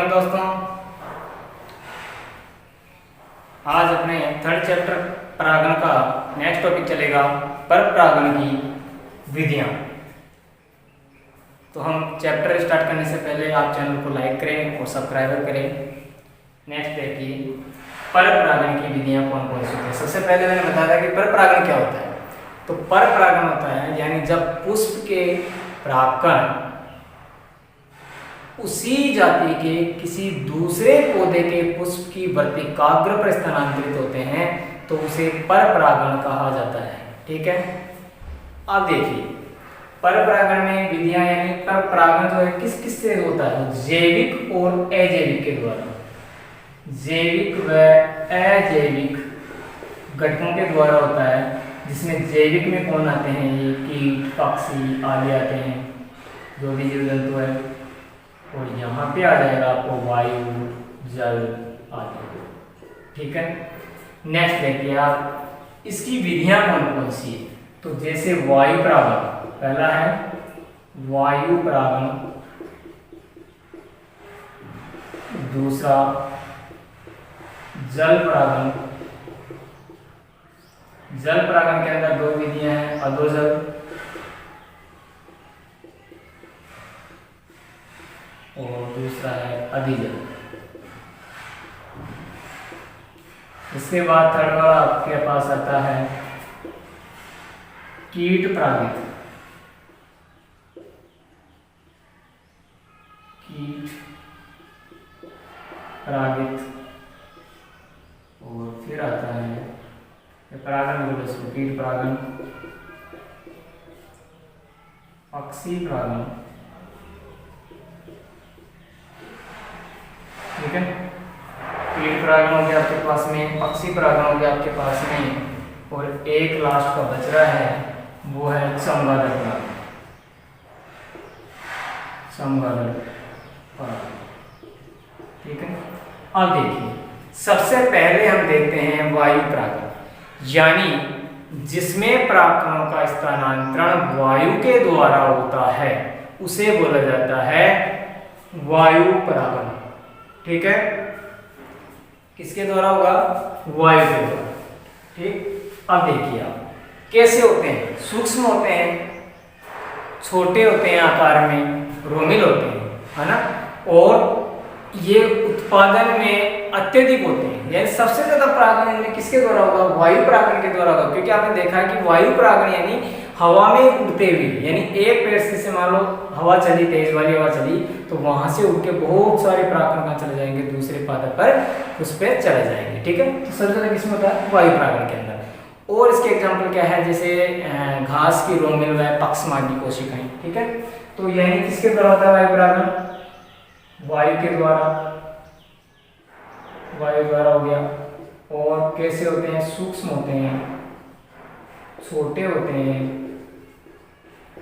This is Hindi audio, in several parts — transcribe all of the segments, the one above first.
मॉर्निंग दोस्तों। आज अपने थर्ड चैप्टर परागण का नेक्स्ट टॉपिक चलेगा पर परागण की विधियां। तो हम चैप्टर स्टार्ट करने से पहले आप चैनल को लाइक करें और सब्सक्राइब करें। नेक्स्ट देखिए पर परागण की विधियां कौन कौन सी होती है। सबसे पहले मैंने बताया था कि पर परागण क्या होता है। तो पर परागण होता है यानी जब पुष्प के परागकण उसी जाति के किसी दूसरे पौधे के पुष्प की वर्तिकाग्र पर स्थानांतरित होते हैं तो उसे पर परागण कहा जाता है। ठीक है, अब देखिए पर परागण में विधियां यानी पर परागण जो है किस किस से होता है, तो जैविक और अजैविक के द्वारा, जैविक व अजैविक घटकों के द्वारा होता है। जिसमें जैविक में कौन आते हैं, ये कीट पक्षी आदि आते हैं, जो भी जीव जंतु है। और यहाँ पे आ जाएगा आपको वायु जल आदि। ठीक है, नेक्स्ट देखिए आप इसकी विधियां कौन कौन सी है। तो जैसे वायु परागण, पहला है वायु परागण, दूसरा जल परागण। जल परागण के अंदर दो विधियां हैं, अधोजल और दूसरा है अधिजल। इसके बाद थर्ड वाला आपके पास आता है कीट परागित। कीट परागित और फिर आता है परागण, कीट परागण, पक्षी परागण। ठीक है, कीट परागण हो गया आपके पास में, पक्षी परागण हो गया आपके पास में, और एक लास्ट का बच रहा है वो है चमगादड़ परागण। चमगादड़ परागण। ठीक है, अब देखिए सबसे पहले हम देखते हैं वायु परागण, यानी जिसमें परागकणों का स्थानांतरण वायु के द्वारा होता है उसे बोला जाता है वायु परागण। ठीक है, किसके द्वारा होगा, वायु के द्वारा। ठीक, अब देखिए आप कैसे होते हैं, सूक्ष्म होते हैं, छोटे होते हैं आकार में, रोमिल होते हैं, है ना, और ये उत्पादन में अत्यधिक होते हैं। यानी सबसे ज्यादा परागण इनमें किसके द्वारा होगा, वायु परागण के द्वारा होगा। क्योंकि आपने देखा है कि वायु परागण यानी हवा में उड़ते हुए, यानी एक पेड़ से मान लो हवा चली, तेज वाली हवा चली, तो वहां से उड़ के बहुत सारे परागकण कहाँ चले जाएंगे, दूसरे पादप पर उस पर चले जाएंगे। ठीक है, तो सबसे ज्यादा किसमें होता है, वायु परागण के अंदर। और इसके एग्जाम्पल क्या है, जैसे घास की रोमिल व पक्षमार्गी कोशिकाएं। ठीक है, तो यानी किसके द्वारा होता है वायु परागण, वायु के द्वारा, वायु द्वारा हो गया। और कैसे होते हैं, सूक्ष्म होते हैं, छोटे होते हैं,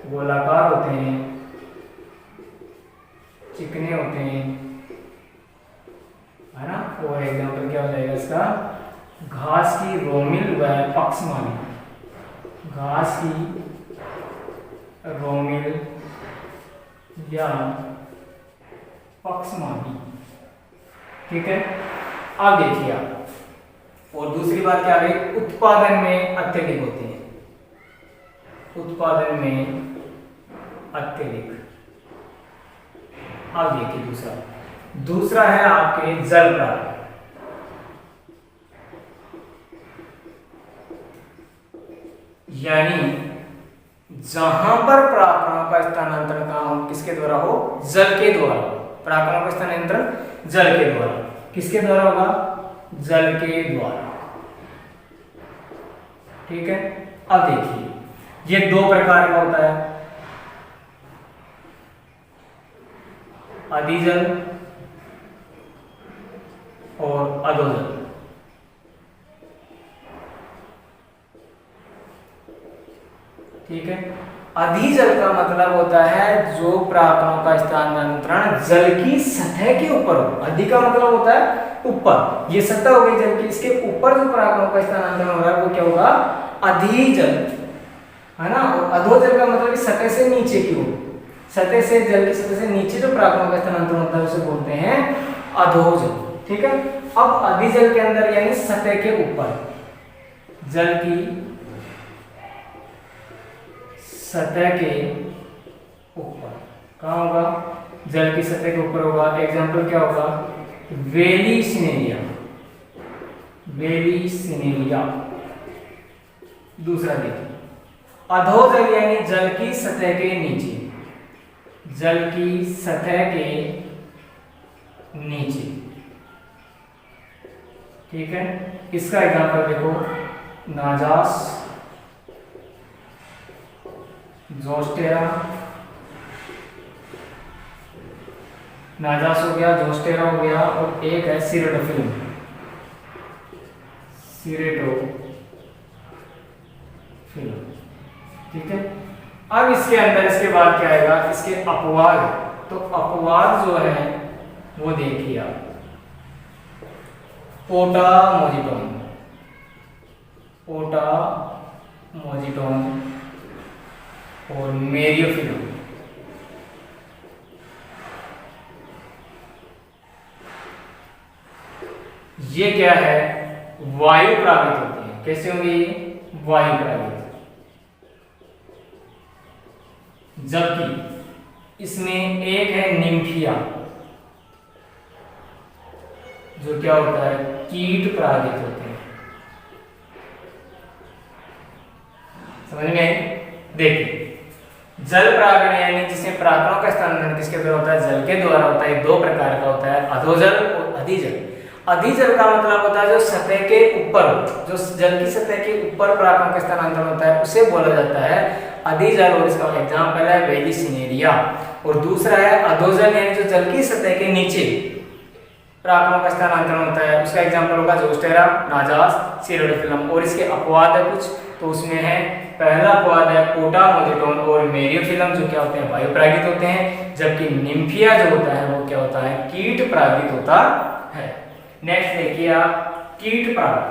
गोलाकार होते हैं, चिकने होते हैं, है ना। और एग्जाम्पल क्या हो जाएगा इसका, घास की रोमिल व पक्षमार्गी, घास की रोमिल या पक्षमार्गी। ठीक है, अब देखिए आप, और दूसरी बात क्या है, उत्पादन में अत्यधिक होते हैं, उत्पादन में अत्यधिक। अब देखिए दूसरा है आपके जल परागण। यानी जहां पर परागकणों का स्थानांतरण काम किसके द्वारा हो, जल के द्वारा। परागकणों का स्थानांतरण जल के द्वारा, किसके द्वारा होगा, जल के द्वारा। ठीक है, अब देखिए ये दो प्रकार का होता है, अधिजल और अधोजल। ठीक है, अधिजल का मतलब होता है जो परागकणों का स्थानांतरण जल की सतह के ऊपर हो। अधि का मतलब होता है ऊपर, ये सतह हो गई जल की, इसके ऊपर जो परागकणों का स्थानांतरण हो रहा है वो क्या होगा, अधिजल, है ना। और अधोजल का मतलब सतह से नीचे की ओर, सतह से जल की सतह से नीचे जो परागकणों का स्थानांतरण होता है उसे बोलते हैं अधोजल, ठीक है। अब अधिजल के अंदर यानी सतह के ऊपर, जल की सतह के ऊपर कहाँ होगा, जल की सतह के ऊपर होगा। एग्जाम्पल क्या होगा, वेली सिनेरिया, वेली सिनेरिया। दूसरा देखिए, अधोजल यानी जल की सतह के नीचे, जल की सतह के नीचे, ठीक है। इसका एग्जाम्पल देखो, नाजास, जोस्टेरा, नाजास हो गया, जोस्टेरा हो गया, और एक है सिरेटोफिल्म, सिरेटोफिल्म, ठीक है। अब इसके अंदर इसके बाद क्या आएगा, इसके अपवाद। तो अपवाद जो है वो देखिए आप, पोटामोजिटोन, पोटामोजिटोन और मेरियोफिलम। ये क्या है, वायु प्रावित होती है। कैसे होंगी, वायु प्रावित। जबकि इसमें एक है निम्फिया, जो क्या होता है, कीट परागित होते हैं। समझ में आई? देखिए, जल परागण यानी जिसमें परागणों का स्थानांतरण किसके द्वारा होता है, जल के द्वारा होता है। दो प्रकार का होता है, अधोजल और अधिजल। अधिजल का मतलब होता है जो सतह के ऊपर, जो जल की सतह के ऊपर परागणों का स्थानांतरण होता है, उसे बोला जाता है अधिजल। और इसका एग्जाम्पल है वेली सिनेरिया। और दूसरा है अधोजल यानी जो जल की सतह के नीचे परागणों का स्थानांतरण होता है, उसका एग्जाम्पल होगा जोस्टेरा, नाजास, सिरेटोफिल्म। और इसके अपवाद है कुछ, तो उसमें है, पहला अपवाद है पोटामोजिटोन और मेरियोफिल्म, जो क्या होते हैं, वायु परागित होते हैं। जबकि निम्फिया जो होता है वो क्या होता है, कीट परागित होता है। नेक्स्ट देखिए आप, कीट परागण,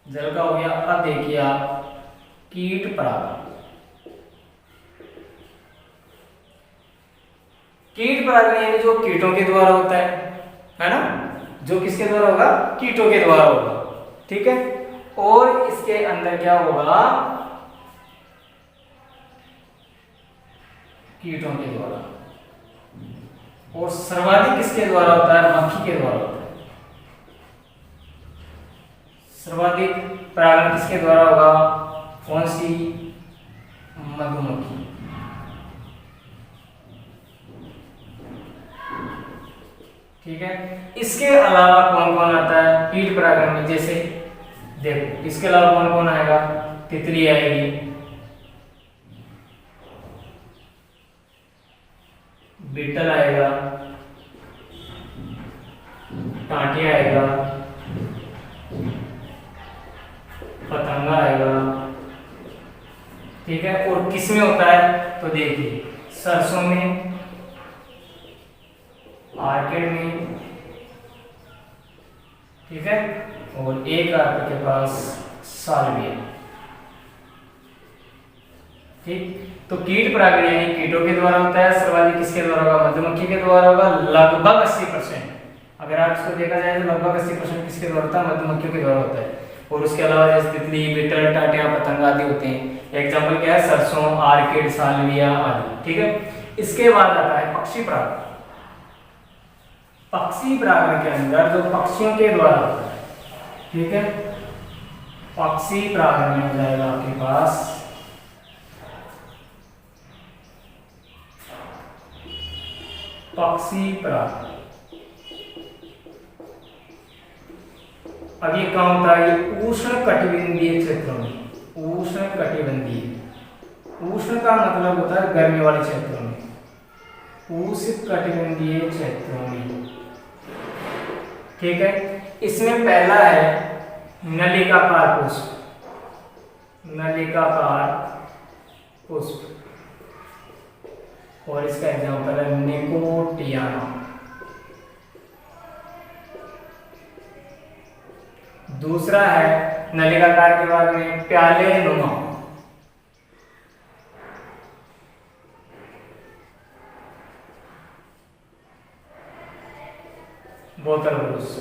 जल का हो गया। अब देखिए आप कीट परागण। कीट परागण यानी जो कीटों के द्वारा होता है ना, जो किसके द्वारा होगा, कीटों के द्वारा होगा, ठीक है। और इसके अंदर क्या होगा, कीटों के द्वारा। और सर्वाधिक किसके द्वारा होता है, मक्खी के द्वारा होता है। सर्वाधिक परागण किसके द्वारा होगा, कौन सी, मधुमक्खी। ठीक है। इसके अलावा कौन कौन आता है कीट परागण में, जैसे देखो इसके अलावा कौन कौन आएगा, तितली आएगी, बीटल आएगा, टाटिया आएगा, पतंगा आएगा, ठीक है। और किस में होता है, तो देखिए सरसों में, आर्किड में, ठीक है। और एक आपके पास साल्विया, ठीक। तो कीट परागण यानी कीटों के द्वारा होता है। सर्वाधिक किसके द्वारा होगा, मधुमक्खी के द्वारा होगा, लगभग 80%। अगर आप इसको देखा जाए तो लगभग 80% किसके द्वारा होता है, मधुमक्खियों के द्वारा होता है। और उसके अलावा जैसे तितली, बिटल, टाटिया, पतंगा आदि होते हैं। एग्जाम्पल क्या है, सरसों, आर्किड, साल्विया आदि, ठीक है। इसके बाद आता है पक्षी परागण। पक्षी परागण के अंदर जो पक्षियों के द्वारा होता है, ठीक है। पक्षी परागण में हो जाएगा आपके पास पक्षी परागण। अब ये कहाँ होता है, ये उष्ण कटिबंधीय क्षेत्रों में। उष्ण कटिबंधीय, उष्ण का मतलब होता है गर्मी वाले क्षेत्रों में, उष्ण कटिबंधीय क्षेत्रों में, ठीक है। इसमें पहला है नलिकाकार पुष्प, नलिकाकार पुष्प। और इसका एग्जाम्पल है निकोटियाना। दूसरा है नलिकाकार के बाद में प्याले नुमा, बोतल ब्रुश।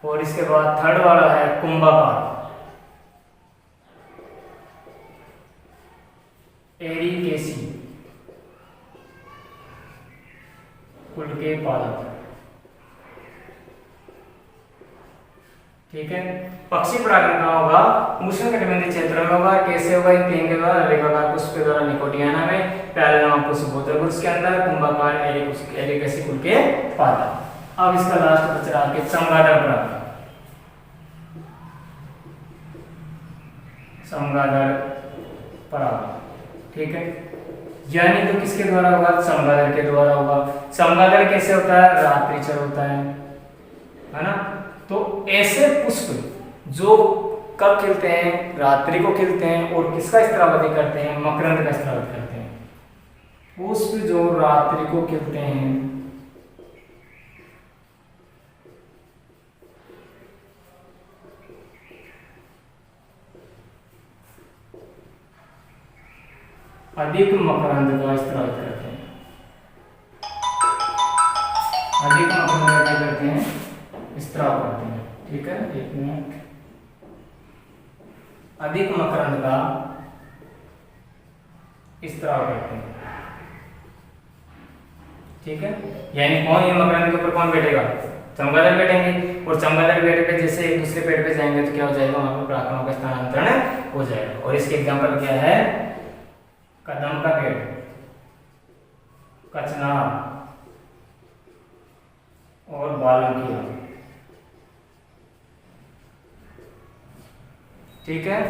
और इसके बाद थर्ड वाला है कुंभकार, एरिकेसी, कुल के पालक। ठीक है। पक्षी परागण कहाँ होगा? उष्णकटिबंधीय क्षेत्रों में होगा। कैसे होगा? तीन के द्वारा, रेखाकार पुष्प के द्वारा निकोटियाना में, पहले पुष्प बोतल पुष्प के अंदर, कुंभकार एरिकेसी कुल के पालक। अब इसका लास्ट बचा आपके चमगादड़ परागण। चमगादड़ परागण, ठीक है। यानी तो किसके द्वारा होगा? चमगादड़ के द्वारा होगा। चमगादड़ कैसे होता है? रात्रिचर होता है ना। तो ऐसे पुष्प जो कब खिलते हैं? रात्रि को खिलते हैं। और किसका स्त्रावधि करते हैं? मकरंद का स्त्रावधि करते हैं। पुष्प जो रात्रि को खिलते हैं, अधिक मकरंद का स्त्राव करते हैं। अधिक मकरंद का क्या करते हैं? स्त्राव करते हैं। ठीक है, एक मिनट। अधिक मकरंद का स्त्राव करते हैं। ठीक है। यानी कौन, ये मकरंद के ऊपर कौन बैठेगा? चमगादड़ बैठेंगे। और चमगादड़ बैठ पे जैसे एक दूसरे पेड़ पे जाएंगे तो क्या हो जाएगा? वहां पर परागकणों का स्थानांतरण हो जाएगा। और इसके एग्जाम्पल क्या है? कदम का पेड़, कचनार और बालंकिया। ठीक है।